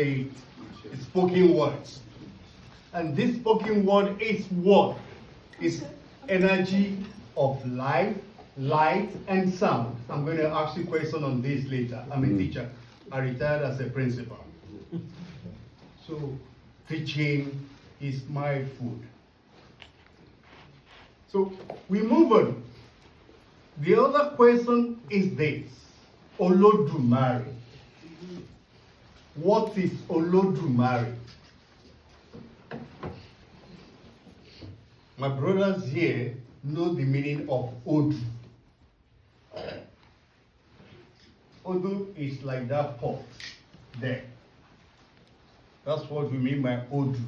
a spoken words. And this spoken word is what? It's energy of life, light, and sound. I'm going to ask you a question on this later. I'm a teacher. I retired as a principal. So teaching is my food. So we move on. The other question is this. Olodumare. What is Olodumare? My brothers here know the meaning of Odu. Odu is like that pot there. That's what we mean by Odu,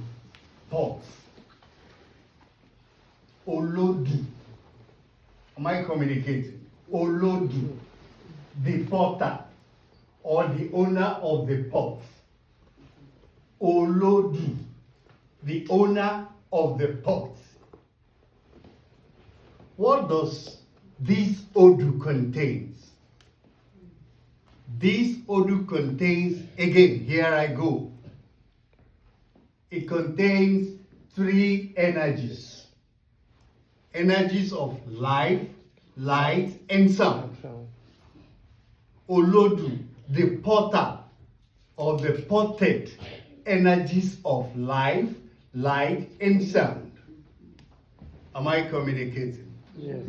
pot. Olodu. Am I communicating? Olodu, the potter or the owner of the pot. Olodu, the owner of the pot. What does this Odu contains? This Odu contains, again, here I go. It contains three energies. Energies of life, light, and sound. Olodu, the potter or the potted energies of life, light, and sound. Am I communicating? Yes.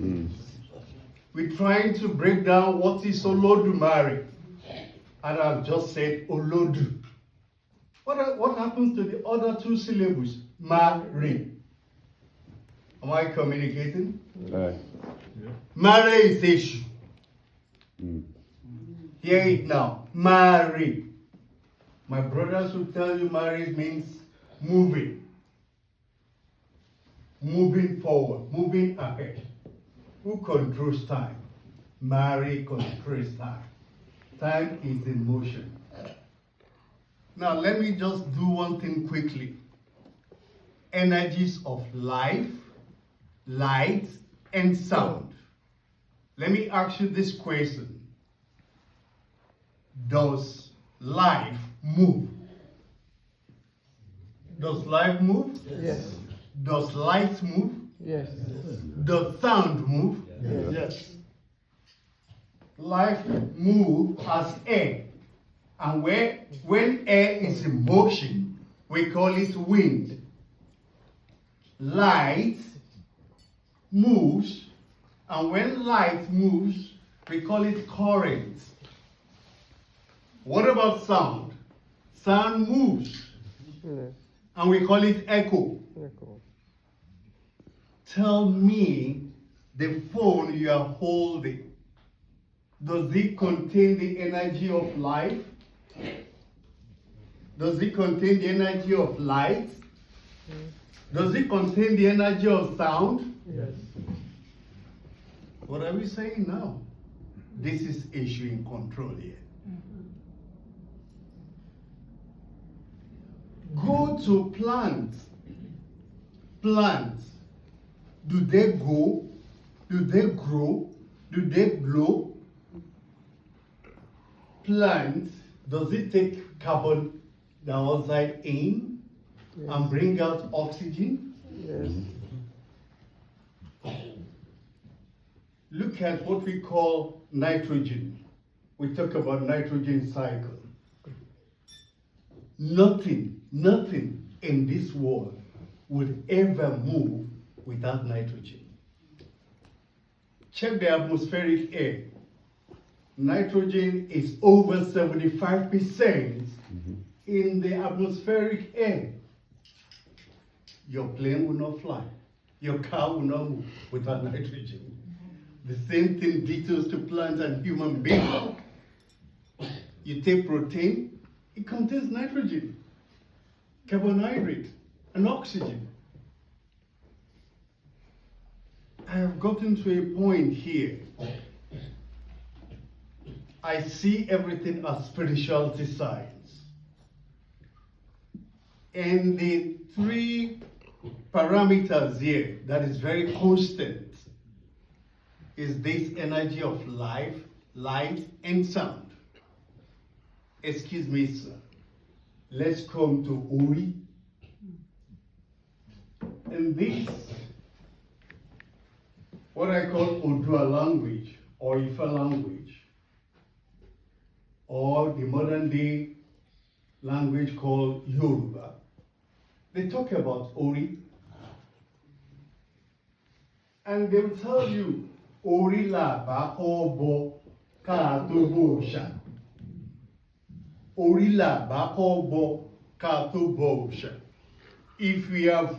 We're trying to break down what is Olodumare. And I've just said Olodu. What happens to the other two syllables? Mare. Am I communicating? Mare is issue. Hear it now. Mare. My brothers will tell you mare means moving. Moving forward, moving ahead. Who controls time? Mare controls time. Time is in motion. Now let me just do one thing quickly. Energies of life, light, and sound. Let me ask you this question. Does life move? Does life move? Yes. Does light move? Yes. Does sound move? Yes. Life moves as air. And when air is in motion, we call it wind. Light moves, and when light moves, we call it current. What about sound? Sound moves, Yes. and we call it echo. Echo. Tell me the phone you are holding. Does it contain the energy of life? Does it contain the energy of light? Does it contain the energy of sound? Yes. What are we saying now? This is issuing control here. Go to plants. Plants. Do they go? Do they grow? Do they blow? Plants, does it take carbon dioxide in and bring out oxygen? Yes. Look at what we call nitrogen. We talk about nitrogen cycle. Nothing in this world would ever move without nitrogen. Check the atmospheric air. Nitrogen is over 75% in the atmospheric air. Your plane will not fly. Your car will not move without nitrogen. The same thing details to plants and human beings. You take protein, it contains nitrogen, carbohydrate, and oxygen. I have gotten to a point here. I see everything as spirituality science. And the three parameters here that is very constant is this energy of life, light, and sound. Excuse me, sir. let's come to Ori. And this, what I call Odua language, or Ifa language, or the modern day language called Yoruba, they talk about Ori. And they will tell you, Ori la ba obo ka to bosha. Ori la ba obo ka to bosha. If we have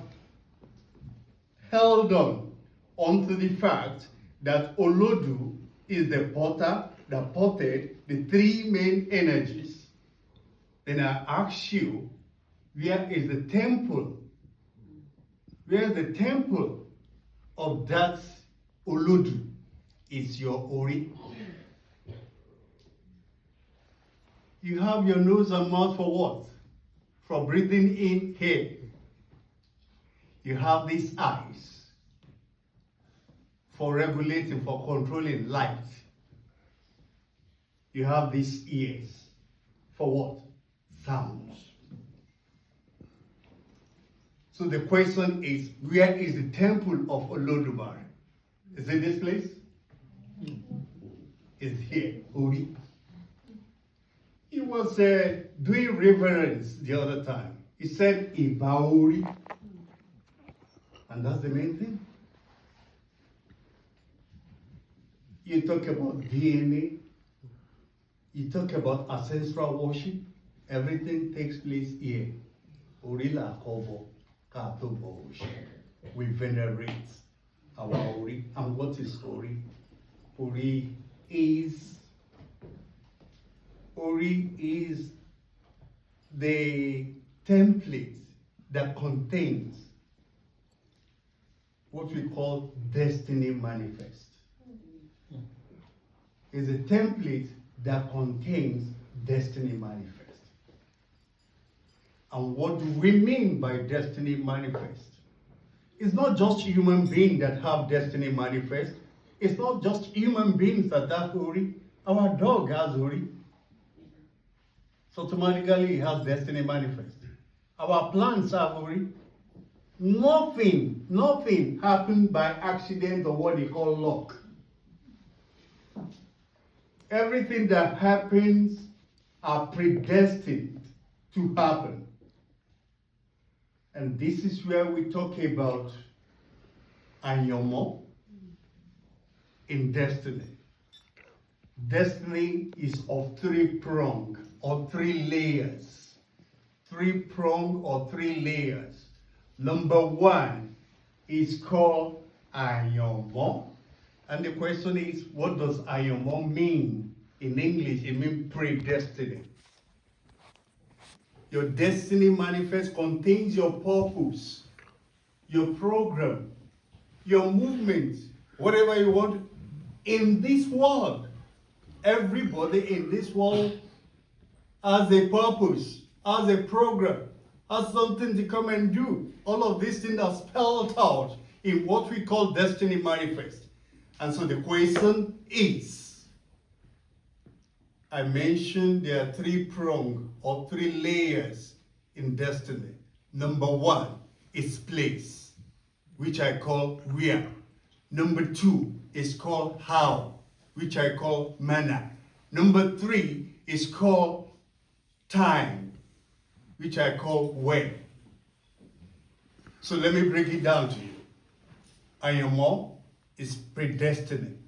held on onto the fact that Olodu is the potter that potted the three main energies, then I ask you, where is the temple? Where is the temple of that Olodu? Is your Ori? You have your nose and mouth for what? For breathing in air. You have these eyes for regulating, for controlling light. You have these ears for what? Sounds. So the question is, where is the temple of Olodumare? Is it this place? It's here, Ori. He was doing reverence the other time. He said, Ibaori. And that's the main thing. You talk about DNA. You talk about ancestral worship. Everything takes place here. Orila Kobo, Katobo. We venerate our Ori. And what is Ori? Ori is the template that contains what we call destiny manifest. It's a template that contains destiny manifest. And what do we mean by destiny manifest? It's not just human beings that have destiny manifest. It's not just human beings that have Ori. Our dog has Ori. So automatically it has destiny manifest. Our plants have Ori. Nothing happened by accident or what they call luck. Everything that happens are predestined to happen. And this is where we talk about Anyomo in destiny. Destiny is of three-pronged or three layers. Three-pronged or three layers. Number one is called Anyomo. And the question is, what does Anyomo mean? In English, it means predestiny. Your destiny manifest contains your purpose, your program, your movement, whatever you want in this world. Everybody in this world has a purpose, has a program, has something to come and do. All of these things are spelled out in what we call destiny manifest. And so the question is, I mentioned there are three-pronged or three layers in destiny. Number one is place, which I call where. Number two is called how, which I call manner. Number three is called time, which I call when. So let me break it down to you. Anyomo is predestined.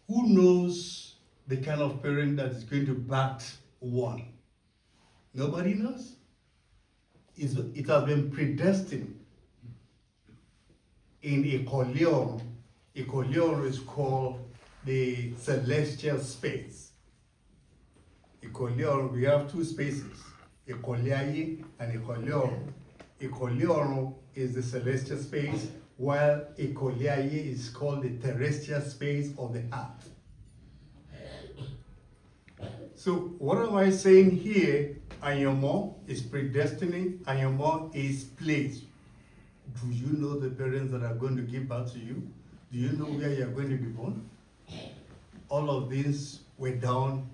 Who knows the kind of parent that is going to bat one? Nobody knows. It has been predestined. In Ikolion is called the celestial space. Ikolion, we have two spaces, Ikoliayi and Ikolion. Ikolion is the celestial space, while Ikoliayi is called the terrestrial space of the earth. So what am I saying here? Anyomo is predestiny, Anyomo is place. Do you know the parents that are going to give birth to you? Do you know where you are going to be born? All of these were done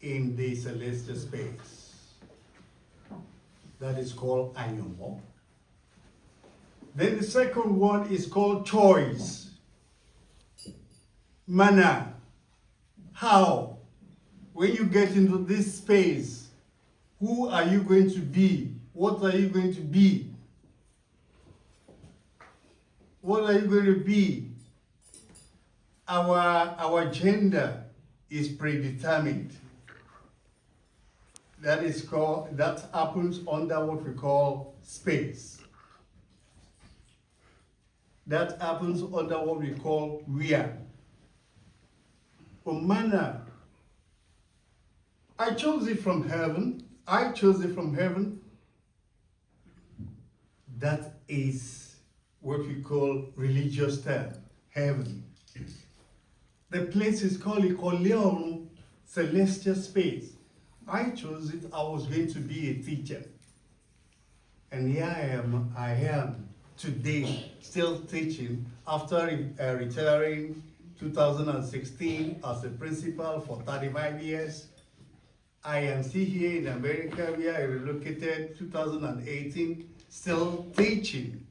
in the celestial space. That is called Anyomo. Then the second one is called choice. Manner. How? When you get into this space, who are you going to be? What are you going to be? What are you going to be? Our gender is predetermined. That happens under what we call space. That happens under what we call where. For manner, I chose it from heaven. I chose it from heaven. That is what we call religious term, heaven. The place is called Ikoleon, celestial space. I chose it. I was going to be a teacher. And here I am today, still teaching after retiring 2016 as a principal for 35 years. I am still here in America, where I relocated 2018, still teaching.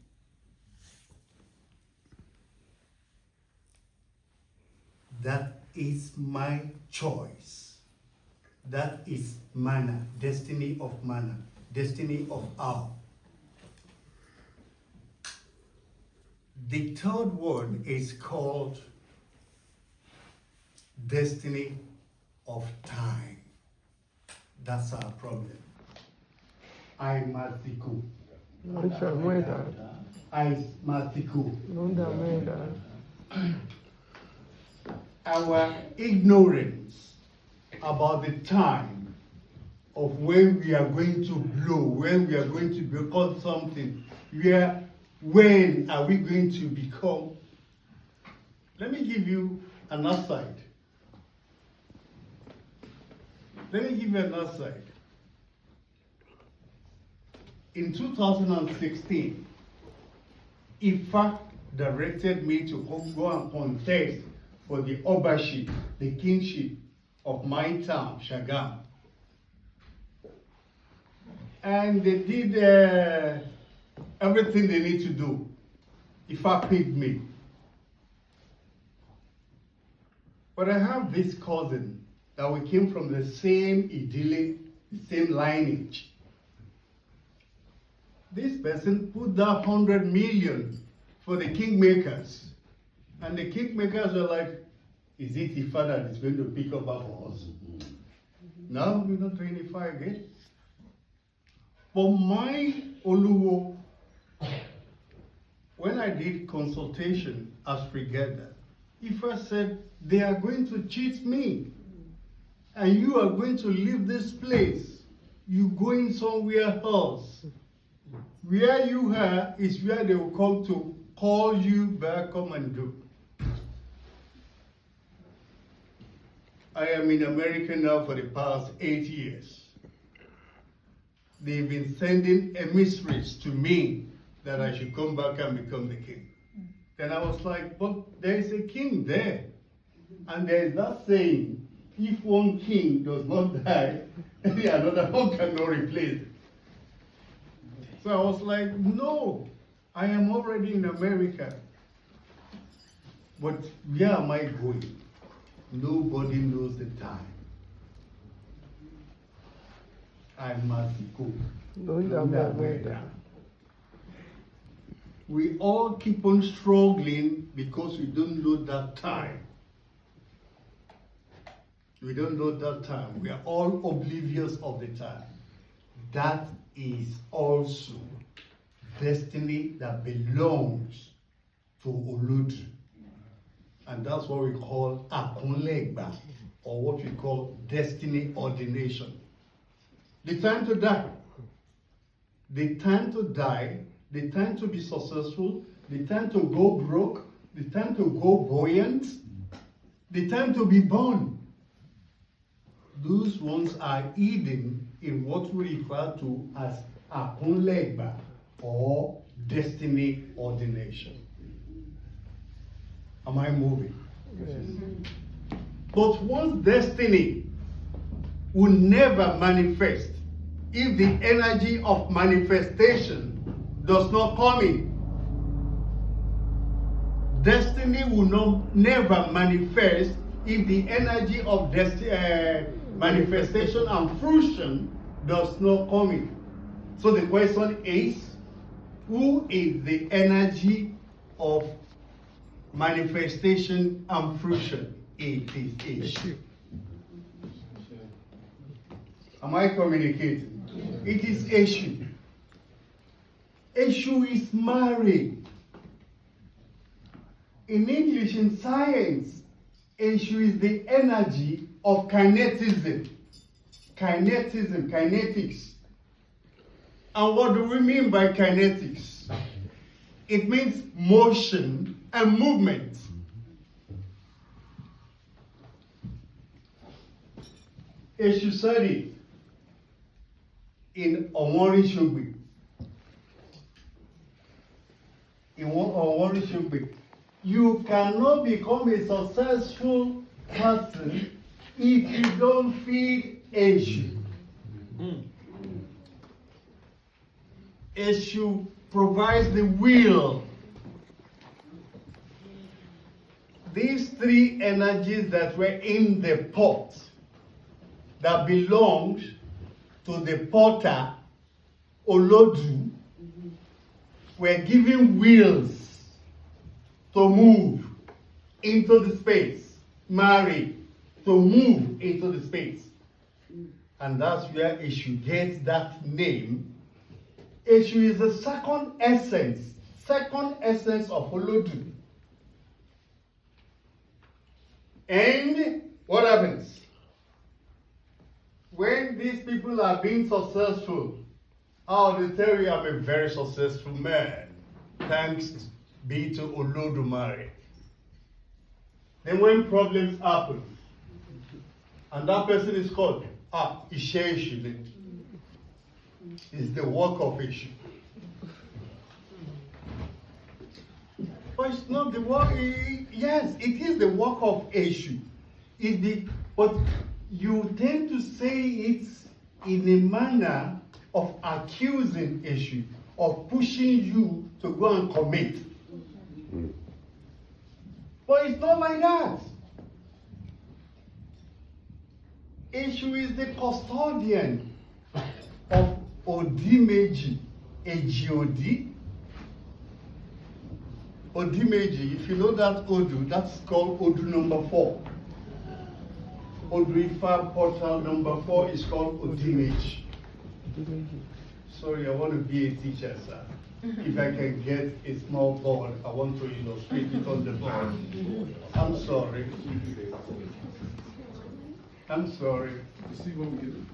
That is my choice. That is manna, destiny of manna, destiny of our. The third one is called destiny of time. That's our problem. I must go. I must go. Our ignorance about the time of when we are going to blow, when we are going to become something, when are we going to become? Let me give you an aside. In 2016, Ifa directed me to go and contest for the Obaship, the kingship of my town, Shagam. And they did everything they need to do. Ifa picked me. But I have this cousin that we came from the same idyllic, same lineage. This person put that 100 million for the kingmakers. And the kingmakers were like, is it Ifa that is going to pick up for us? Now we're not doing Ifa again. For my Oluwo, when I did consultation as Brigadier, Ifa said, they are going to cheat me. And you are going to leave this place. You're going somewhere else. Where you are is where they will come to call you back, come and do. I am in America now for the past 8 years. They've been sending emissaries to me that I should come back and become the king. Then I was like, but there is a king there. And there is that saying, if one king does not die, another one cannot replace it. So I was like, no, I am already in America. But where am I going? Nobody knows the time. I must go. We all keep on struggling because we don't know that time. We don't know that time. We are all oblivious of the time. That is also destiny that belongs to Olodri. And that's what we call Akunlegba, or what we call destiny ordination. The time to die. The time to die, the time to be successful, the time to go broke, the time to go buoyant, the time to be born. Those ones are hidden in what we refer to as Akunlegba, or destiny ordination. Am I moving? Yes. But once destiny will never manifest if the energy of manifestation does not come in. Destiny will never manifest if the energy of manifestation and fruition does not come in. So the question is, who is the energy of manifestation and fruition? It is Eshu. Am I communicating? It is Eshu. Eshu is married. In English, in science, Eshu is the energy of kinetics. And what do we mean by kinetics? It means motion and movement. Eshu said it in Omori Shogbe. In Omori Shogbe. You cannot become a successful person if you don't feed Eshu. Eshu provides the will. These three energies that were in the pot that belonged to the potter, Olodu, were given wills to move into the space, marry, to move into the space. And that's where Eshu gets that name. Eshu is the second essence of Olodu. And what happens? When these people are being successful, they tell you I'm a very successful man. Thanks be to Olodumare. Then when problems happen, and that person is called, Ishe Eshu. It's the work of Eshu. But it's not the work, yes, it is the work of Eshu. But you tend to say it in a manner of accusing Eshu, of pushing you to go and commit. But it's not like that. Eshu is the custodian of Odimeji, Ejiodi. Odimeji, if you know that Odu, that's called Odu number 4. Odu Ifa portal number 4 is called Odimeji. Sorry, I want to be a teacher, sir. If I can get a small board, I want to illustrate it on the board. I'm sorry. I'm sorry. You see what we do?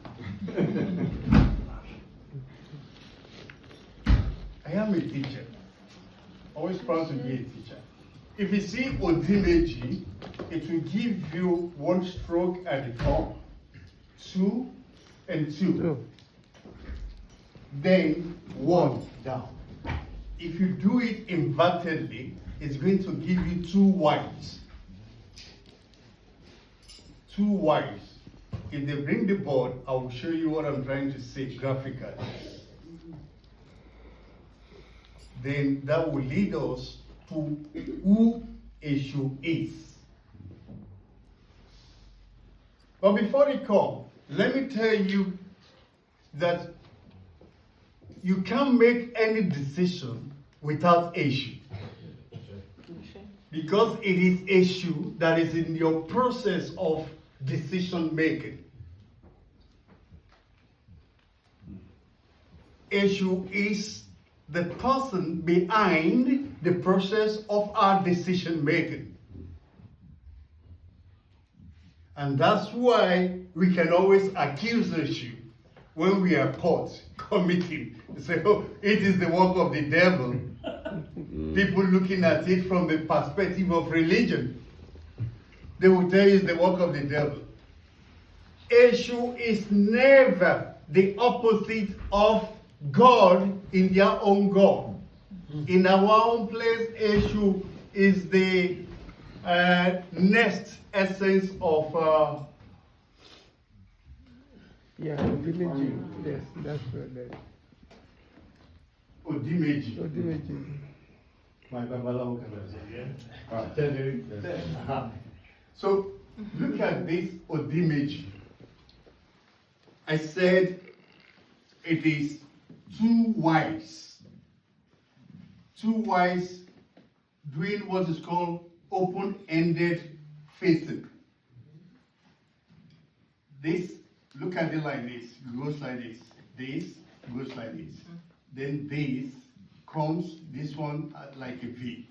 I am a teacher. Always proud to be a teacher. If you see Odimeji, it will give you one stroke at the top, 2 and 2. Then 1 down. If you do it invertedly, it's going to give you 2 wides. 2 wides. If they bring the board, I will show you what I'm trying to say graphically. Then that will lead us to who Eshu is. But before it comes, let me tell you that you can't make any decision without Eshu. Because it is Eshu that is in your process of decision making. Eshu is the person behind the process of our decision making. And that's why we can always accuse Eshu when we are caught committing. Say, oh, it is the work of the devil. People looking at it from the perspective of religion, they will tell you it's the work of the devil. Eshu is never the opposite of God in their own God. In our own place, Eshu is the next essence of Yeah, Odimeji. Yes, that's right. Odimeji. Odimeji. My Babalawo can So look at this Odimeji. I said it is two wives. Two wives doing what is called open-ended facing. This, look at it like this, goes like this. This goes like this. Then this comes, this one like a V.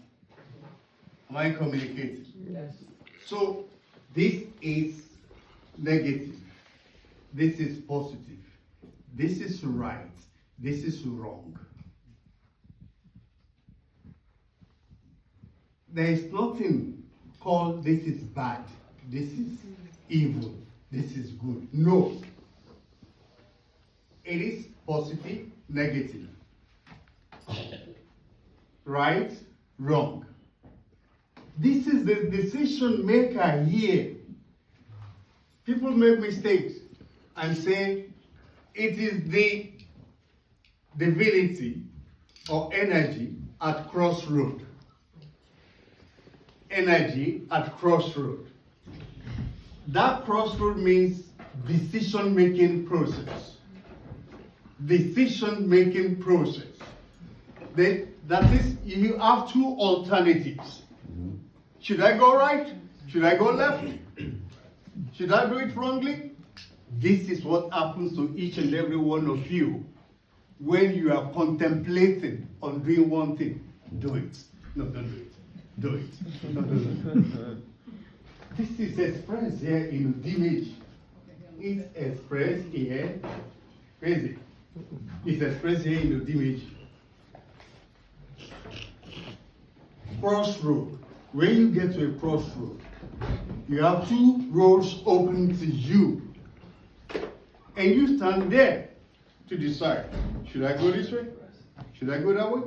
Am I communicating? Yes. So this is negative. This is positive. This is right. This is wrong. There is nothing called this is bad, this is evil, this is good. No. It is positive, negative. Right, wrong. This is the decision maker here. People make mistakes and say it is the divinity or energy at crossroad. Energy at crossroad. That crossroad means decision-making process. Decision-making process. That is, you have two alternatives. Should I go right? Should I go left? Should I do it wrongly? This is what happens to each and every one of you when you are contemplating on doing one thing. Do it. No, don't do it. Do it. No, don't do it. This is expressed here in the image. It's expressed here. Where is it? It's expressed here in the image. Crossroad. When you get to a crossroad, you have two roads open to you. And you stand there to decide, should I go this way? Should I go that way?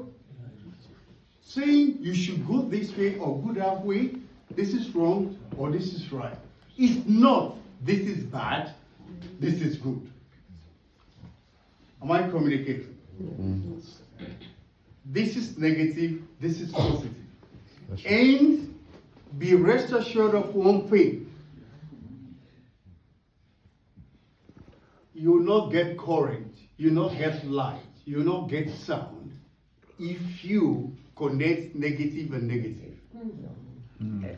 Saying you should go this way or go that way, this is wrong or this is right. It's not, this is bad, this is good. Am I communicating? Mm-hmm. This is negative, this is positive. And be rest assured of one thing. You will not get current, you will not get light, you will not get sound if you connect negative and negative. Mm.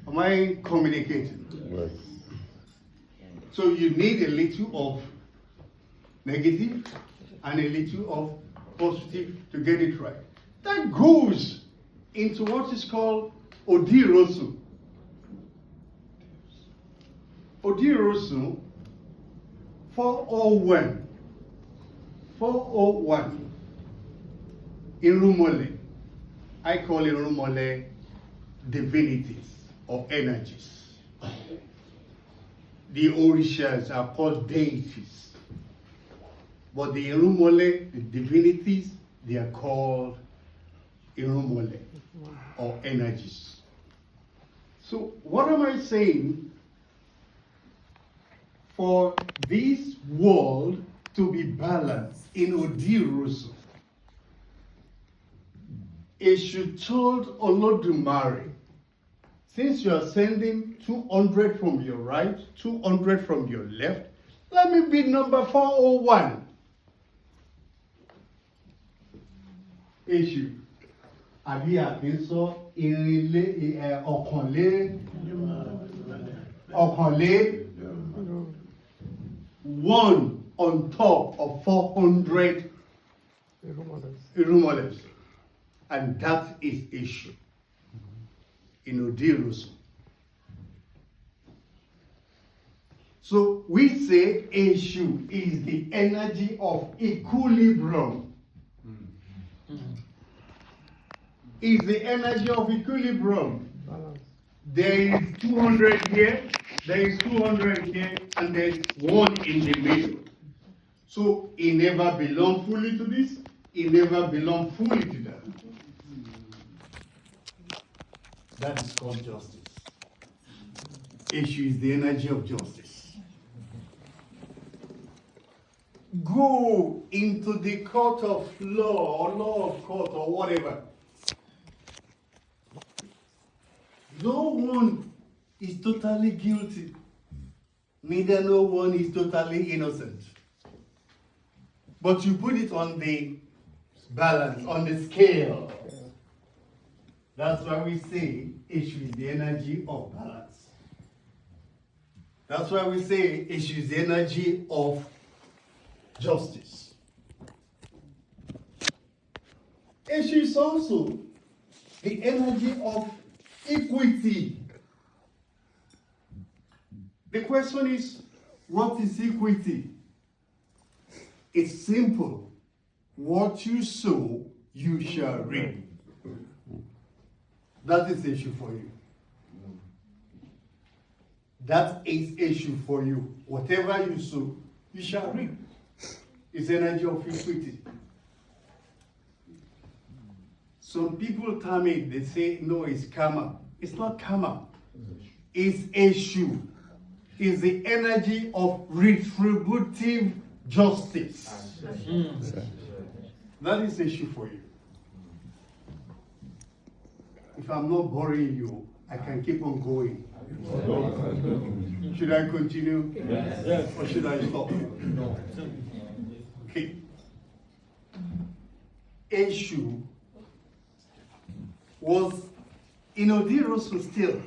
Am I communicating? Yes. So you need a little of negative and a little of positive to get it right. That goes into what is called Odirosu. Odirosu 401. 401. Irumole. I call Irumole divinities or energies. The Orishas are called deities. But the Irumole, the divinities, they are called Irumole or energies. So what am I saying? For this world to be balanced in Odirosu, it should told Olodumare, since you are sending 200 from your right, 200 from your left, let me be number 401. Issue. Àbí àkínsọ irinlé ọ̀kànlé one on top of 400 Irumolers. And that is issue in Odirosu. So we say issue is the energy of equilibrium. Is the energy of equilibrium. There is 200 here, there is 200 here, and there is one in the middle. So it never belongs fully to this, it never belongs fully to that. That is called justice. Issue is the energy of justice. go into the court of law or law of court or whatever, no one is totally guilty. Neither no one is totally innocent. But you put it on the balance, on the scale. That's why we say issue is the energy of balance. That's why we say issue is the energy of justice. Issue is also the energy of equity. The question is, what is equity? It's simple. What you sow, you shall reap. That is issue for you. That is issue for you. Whatever you sow, you shall reap. It's energy of equity. Some people term it, they say, no, it's karma. It's not karma. It's issue. It's the energy of retributive justice. That is issue for you. If I'm not boring you, I can keep on going. Should I continue? Yes. Or should I stop? No. Okay. Issue was in Odirosu still.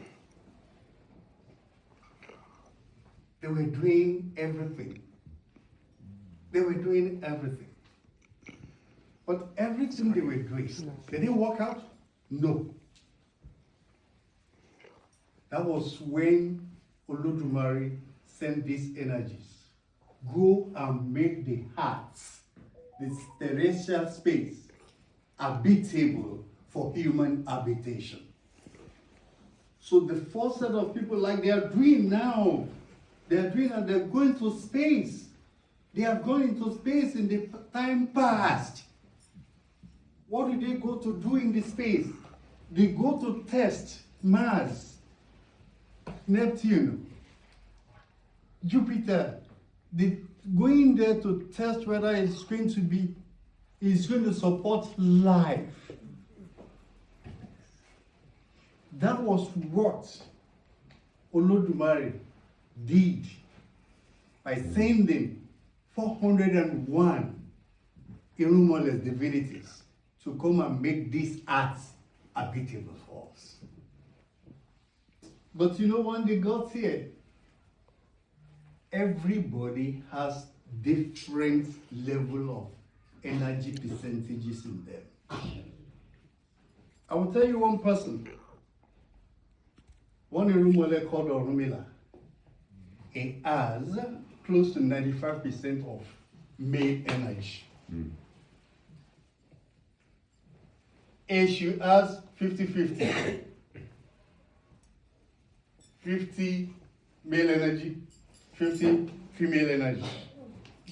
They were doing everything. They were doing everything. But everything they were doing, did it work out? No. That was when Olodumare sent these energies. Go and make the hearts, this terrestrial space, habitable for human habitation. So the first set of people, like they are doing now, they're going to space. They have gone into space in the time past. What did they go to do in the space? They go to test Mars, Neptune, Jupiter. They go in there to test whether it's going to support life. That was what Olodumare did by sending 401 Irumolese divinities to come and make this earth habitable for us. But you know, when they got here, everybody has different level of energy percentages in them. I will tell you one person, one Irumole called Orunmila. He has close to 95% of male energy. Eshu has 50-50. 50 male energy, 50 female energy.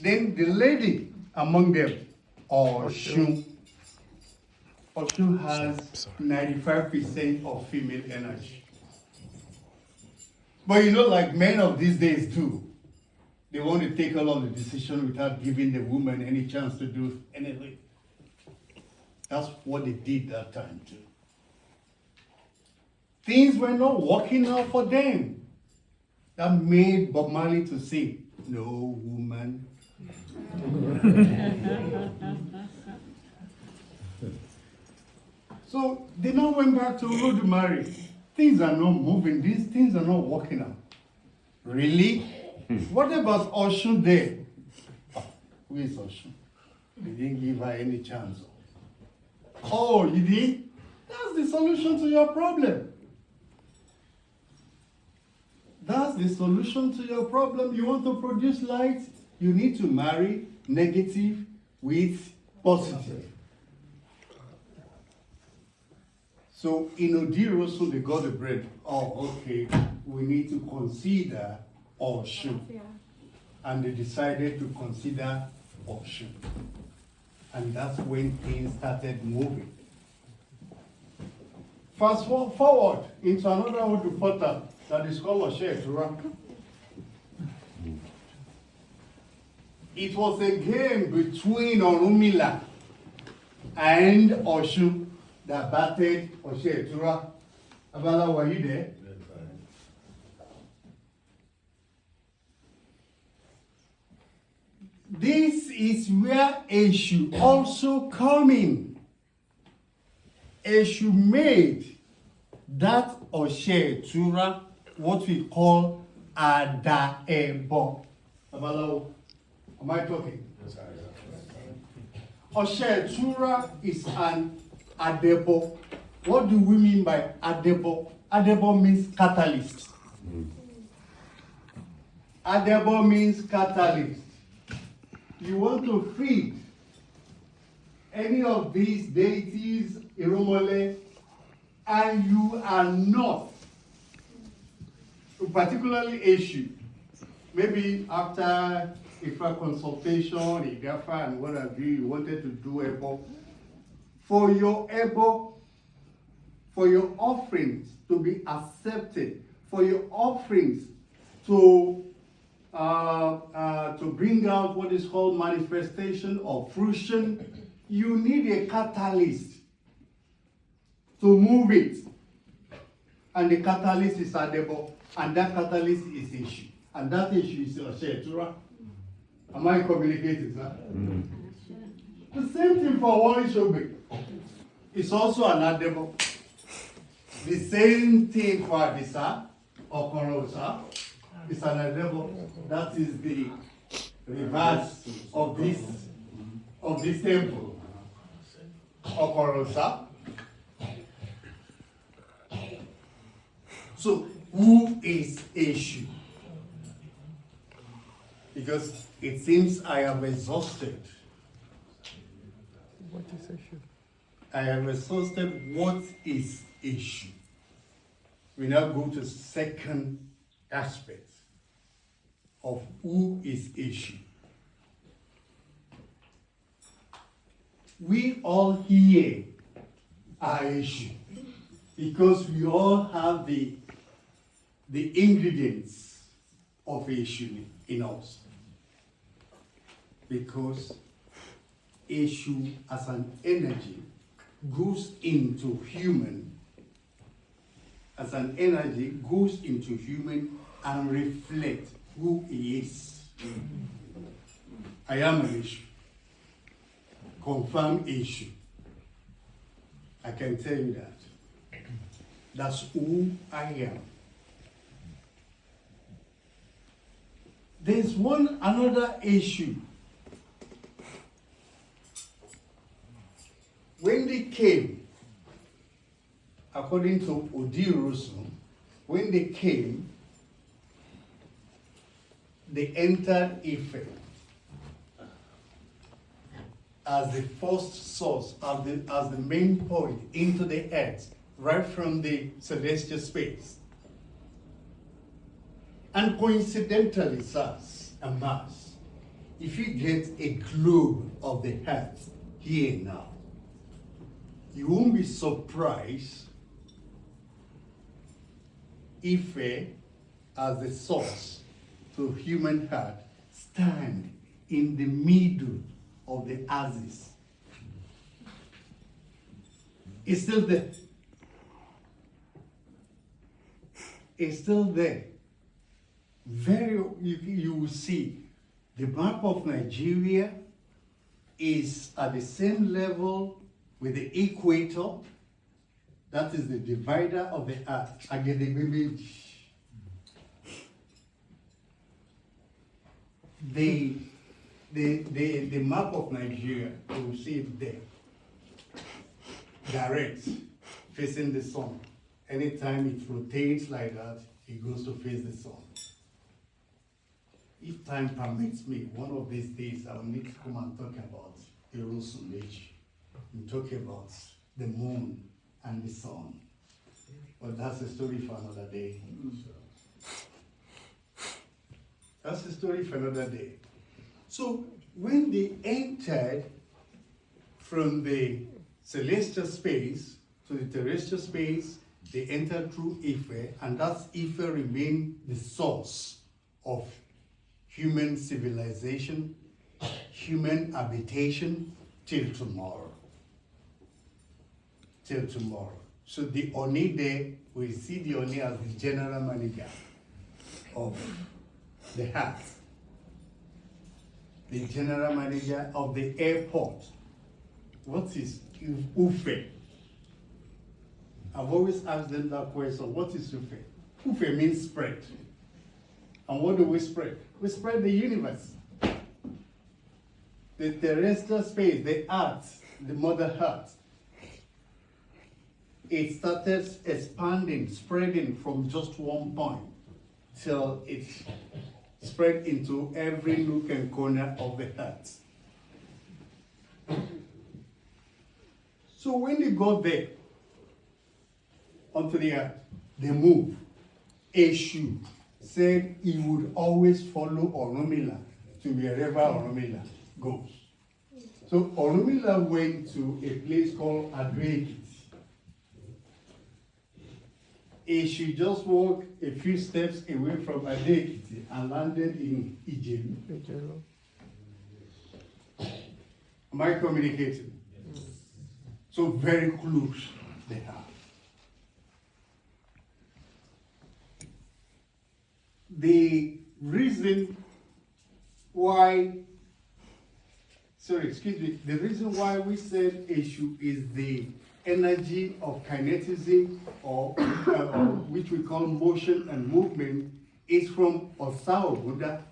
Then the lady among them, Oshun has 95% of female energy. But you know, like men of these days do, they want to take all of the decision without giving the woman any chance to do anything. That's what they did that time too. Things were not working out for them. That made Bob Marley to sing, "No woman." So they now went back to Olodumare. Things are not moving. These things are not working out. Really? What about Oshun there? Who is Oshun? They didn't give her any chance. Oh, you did? That's the solution to your problem. That's the solution to your problem. You want to produce light? You need to marry negative with positive. So in Odirosu, they got the bread. Oh, okay, we need to consider Oshun. And they decided to consider Oshun. And that's when things started moving. Fast forward into another Odu portal that is called Oshe Etura. It was a game between Orunmila and Oshun that battled Oshetura. Abala, were you there? This is where Eshu also come in. Eshu made that Oshetura what we call Adaebo. Abala, am I talking? Oshetura is an Adebo. What do we mean by Adebo? Adebo means catalyst. Adebo means catalyst. You want to feed any of these deities, Iromole, and you are not, particularly Eshu, maybe after Ifa consultation, Igafa, and what have you, you wanted to do Ebo. For your Ebo, for your offerings to be accepted, for your offerings to bring out what is called manifestation or fruition, you need a catalyst to move it. And the catalyst is Adebo, and that catalyst is Eshu. And that issue is Oshetura. Am I communicating, sir? The same thing for Wali Shobe. It's also an Adebo. The same thing for Adisa or Korosa. It's an Adebo. That is the reverse of this temple. Okorosa. So, who is Eshu? Because it seems I have exhausted. What is Eshu? I have exhausted what is Eshu. We now go to second aspect of who is Eshu. We all here are Eshu because we all have the ingredients of Eshu in us. Because Eshu as an energy goes into human, and reflects who he is. I am an Eshu. Confirm Eshu. I can tell you that. That's who I am. There's another issue. When they came, according to Odirosu, when they came, they entered Ife as the first source, as the main point into the earth, right from the celestial space. And coincidentally, sirs and mass, if you get a globe of the earth here now, you won't be surprised if as the source to human heart stand in the middle of the axis. It's still there. It's still there. You will see the map of Nigeria is at the same level with the equator. That is the divider of the earth. Again, the map of Nigeria, you will see it there. Direct, facing the sun. Anytime it rotates like that, it goes to face the sun. If time permits me, one of these days I will need to come and talk about Erosulage and talk about the moon and the sun. But that's a story for another day. That's a story for another day. So when they entered from the celestial space to the terrestrial space, they entered through Ife, and thus Ife remained the source of human civilization, human habitation till tomorrow. Till tomorrow. So the Oni there, we see the Oni as the general manager of the heart. The general manager of the airport. What is Ufe? I've always asked them that question, what is Ufe? Ufe means spread. And what do we spread? We spread the universe. The terrestrial space, the earth, the mother earth. It started expanding, spreading from just one point till it spread into every nook and corner of the earth. So when they got there, onto the earth, they moved. Eshu said he would always follow Orunmila to wherever Orunmila goes. So Orunmila went to a place called Ado-Ekiti. Eshu just walked a few steps away from Ado-Ekiti and landed in Ijebu. Am I communicating? So very close they are. The reason why, the reason why we said Eshu is the energy of kinetism or which we call motion and movement is from Osao Buddha.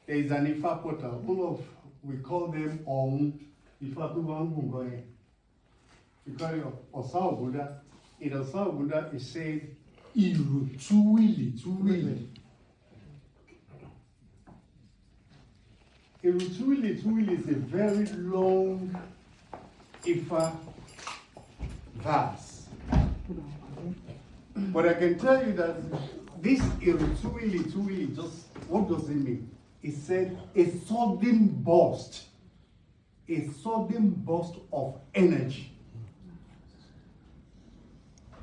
There is an Ifa portal, we call them Ifa Tuwangungoye. We call it Osao Buddha. In Osao Buddha it says Iru Tuwili. Iru Tuwili is a very long Ifa verse. But I can tell you that this Iru Tuwili, just what does it mean? It said a sudden burst of energy.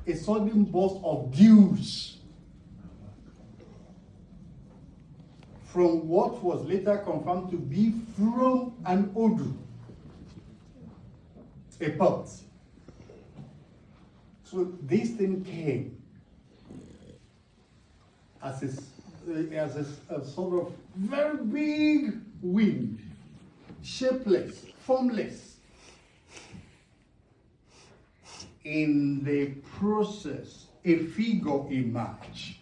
A sudden burst of dews from what was later confirmed to be from an Odu, a pot. So this thing came as a sort of very big wind, shapeless, formless. In the process, a figure emerged,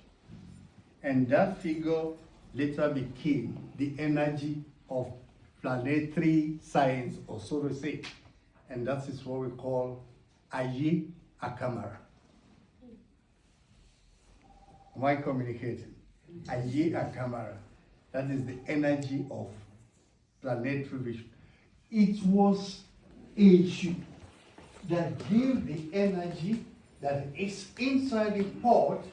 and that figure later became the energy of planetary science, or so to say, and that is what we call Aye Akamara. Am I communicating? Aye Akamara. That is the energy of planetary vision. It was Eshu that gave the energy that is inside the pot,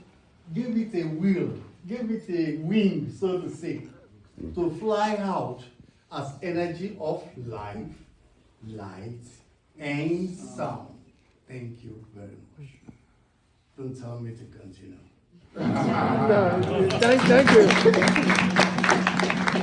gave it a will, gave it a wing, so to say, to fly out as energy of life, light, and sound. Thank you very much. Don't tell me to continue. No, thank you.